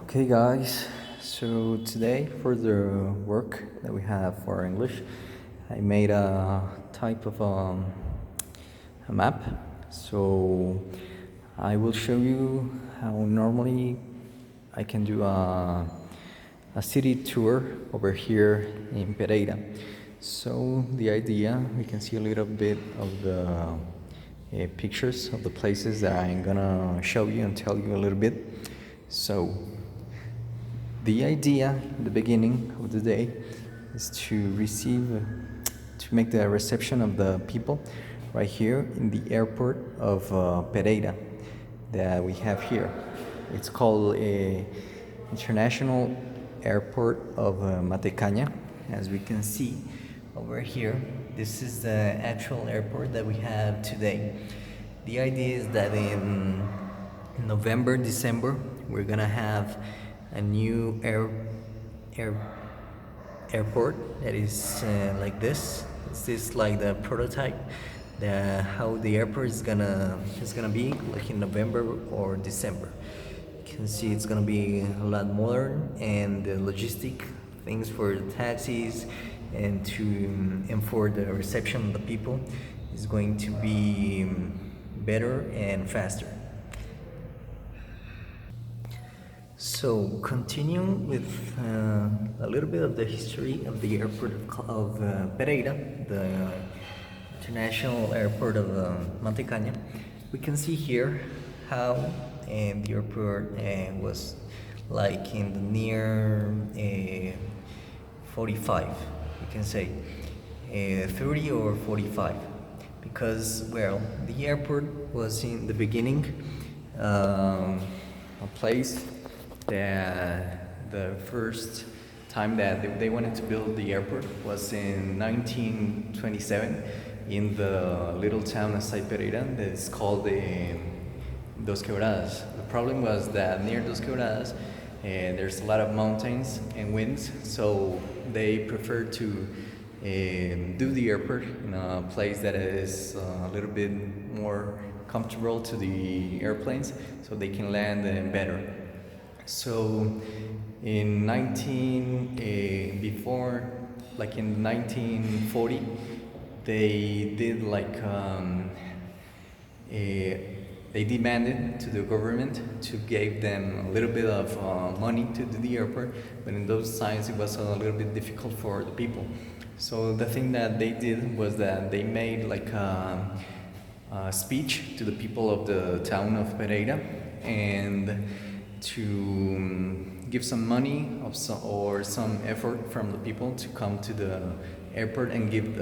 Okay, guys, so today for the work that we have for English, I made a type of a map. So I will show you how normally I can do a city tour over here in Pereira. So the idea, we can see a little bit of the pictures of the places that I'm gonna show you and tell you a little bit. So the idea in the beginning of the day is to make the reception of the people right here in the airport of Pereira that we have here. It's called a International Airport of Matecaña. As we can see over here, this is the actual airport that we have today. The idea is that in November, December, we're gonna have a new airport that is like this. This is like the prototype, how the airport is gonna be like in November or December. You can see it's gonna be a lot modern, and the logistic things for the taxis and for the reception of the people is going to be better and faster. So, continuing with a little bit of the history of the airport of Pereira, the international airport of Montecaña, we can see here how the airport was like in the near 45, we can say 30 or 45, because, well, the airport was in the beginning a place that the first time that they wanted to build the airport was in 1927 in the little town of Pereira that is called Dos Quebradas. The problem was that near Dos Quebradas there's a lot of mountains and winds, so they preferred to do the airport in a place that is a little bit more comfortable to the airplanes so they can land better. So in like in 1940, they did like they demanded to the government to give them a little bit of money to do the airport, but in those times it was a little bit difficult for the people. So the thing that they did was that they made like a speech to the people of the town of Pereira, and to give some money or some effort from the people to come to the airport and give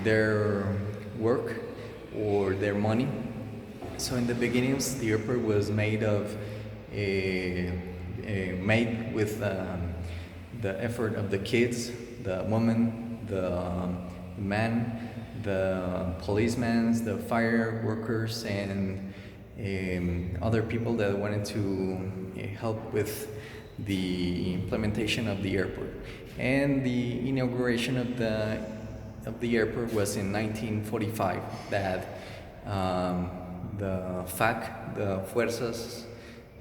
their work or their money. So in the beginnings, the airport was made with the effort of the kids, the woman, the man, the policemen, the fire workers, and other people that wanted to help with the implementation of the airport. And the inauguration of the airport was in 1945. That the FAC, the Fuerzas,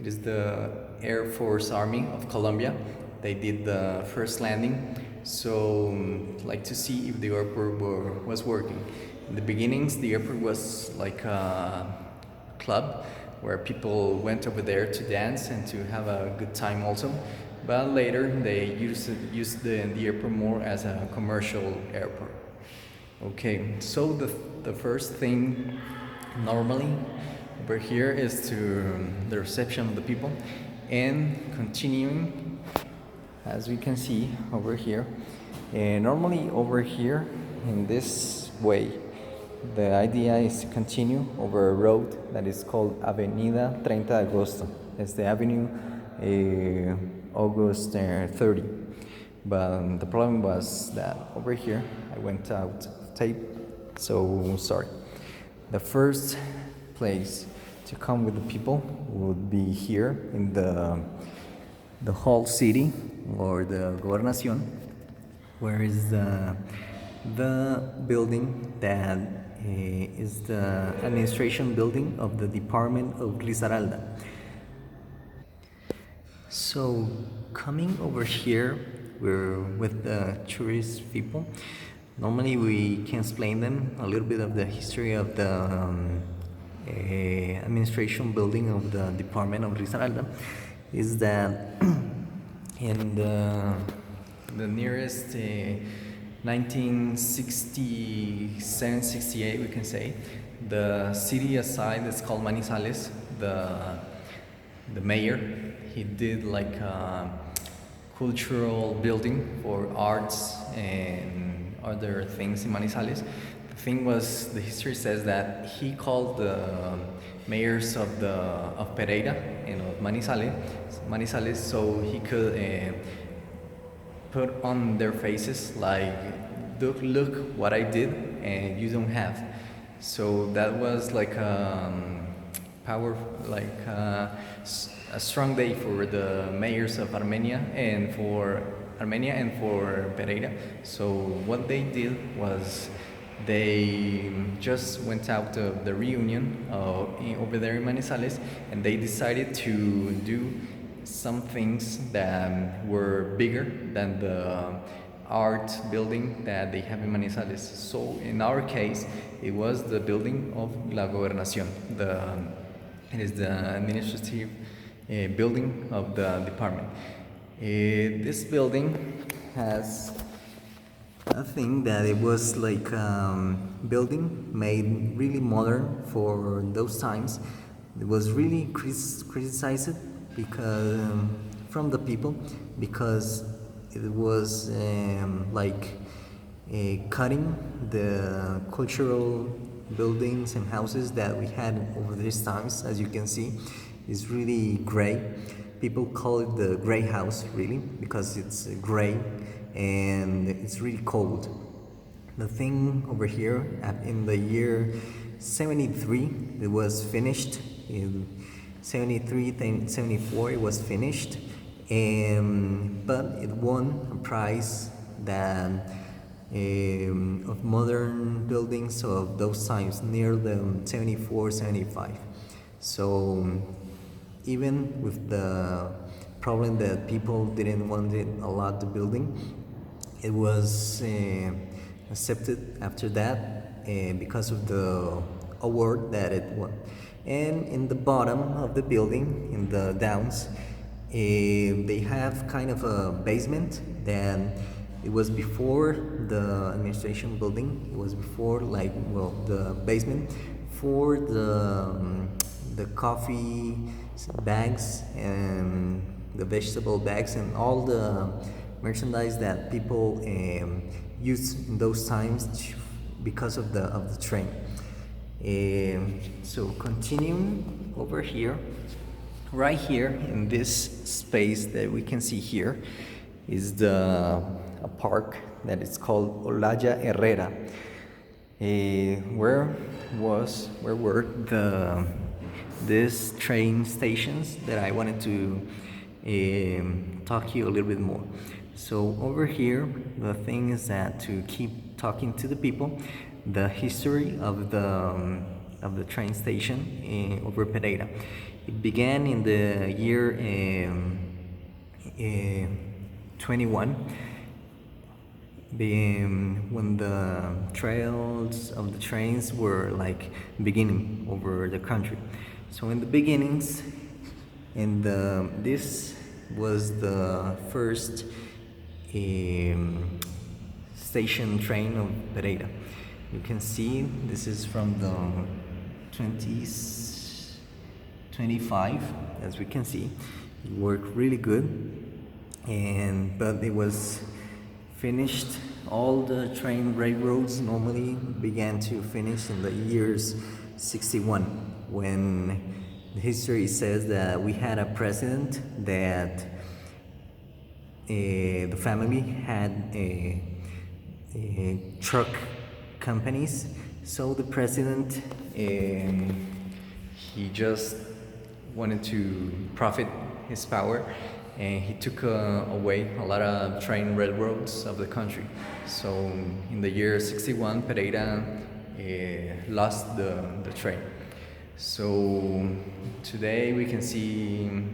it is the Air Force Army of Colombia, they did the first landing. So, like to see if the airport was working. In the beginnings, the airport was like club where people went over there to dance and to have a good time also, but later they used the airport more as a commercial airport. Okay, so the first thing normally over here is to the reception of the people, and continuing as we can see over here, normally over here in this way, the idea is to continue over a road that is called Avenida 30 de Agosto. It's the Avenue August 30. But the problem was that over here I went out of tape, so sorry. The first place to come with the people would be here in the whole city, or the Gobernación, where is the building that is the administration building of the department of Risaralda. So, coming over here, we're with the tourist people. Normally, we can explain them a little bit of the history of the administration building of the department of Risaralda. Is that in the nearest 1967, 68, we can say, the city aside that's called Manizales, the mayor, he did like a cultural building for arts and other things in Manizales. The thing was, the history says that he called the mayors of Pereira and of Manizales, so he could put on their faces like, look what I did and you don't have. So that was like power, like a strong day for the mayors of Armenia and for Pereira. So what they did was they just went out of the reunion over there in Manizales, and they decided to do some things that were bigger than the art building that they have in Manizales. So in our case, it was the building of La Gobernación. It is the administrative building of the department. This building has a thing that it was like building made really modern for those times. It was really criticized because from the people, because it was like cutting the cultural buildings and houses that we had over these times. As you can see, it's really gray. People call it the gray house, really, because it's gray and it's really cold. The thing over here, in the year 73, it was finished. In 73, 74, it was finished, but it won a prize that of modern buildings of those times, near the 74, 75. So even with the problem that people didn't want it a lot, the building, it was accepted after that because of the award that it won. And in the bottom of the building, in the downs, they have kind of a basement that it was before the administration building. It was before, like, well, the basement for the coffee bags and the vegetable bags and all the merchandise that people used in those times because of the train. So continuing over here, right here in this space that we can see here is a park that is called Olaya Herrera. Where were these train stations that I wanted to talk to you a little bit more. So over here, the thing is that to keep talking to the people, the history of the train station over Pereira. It began in the year 21, when the trails of the trains were like beginning over the country. So in the beginnings, this was the first station train of Pereira. You can see this is from the 20s, 25, as we can see. It worked really good, but it was finished. All the train railroads normally began to finish in the years 61, when the history says that we had a president that the family had truck companies. So the president, he just wanted to profit his power, and he took away a lot of train railroads of the country. So in the year 61, Pereira lost the train. So today we can see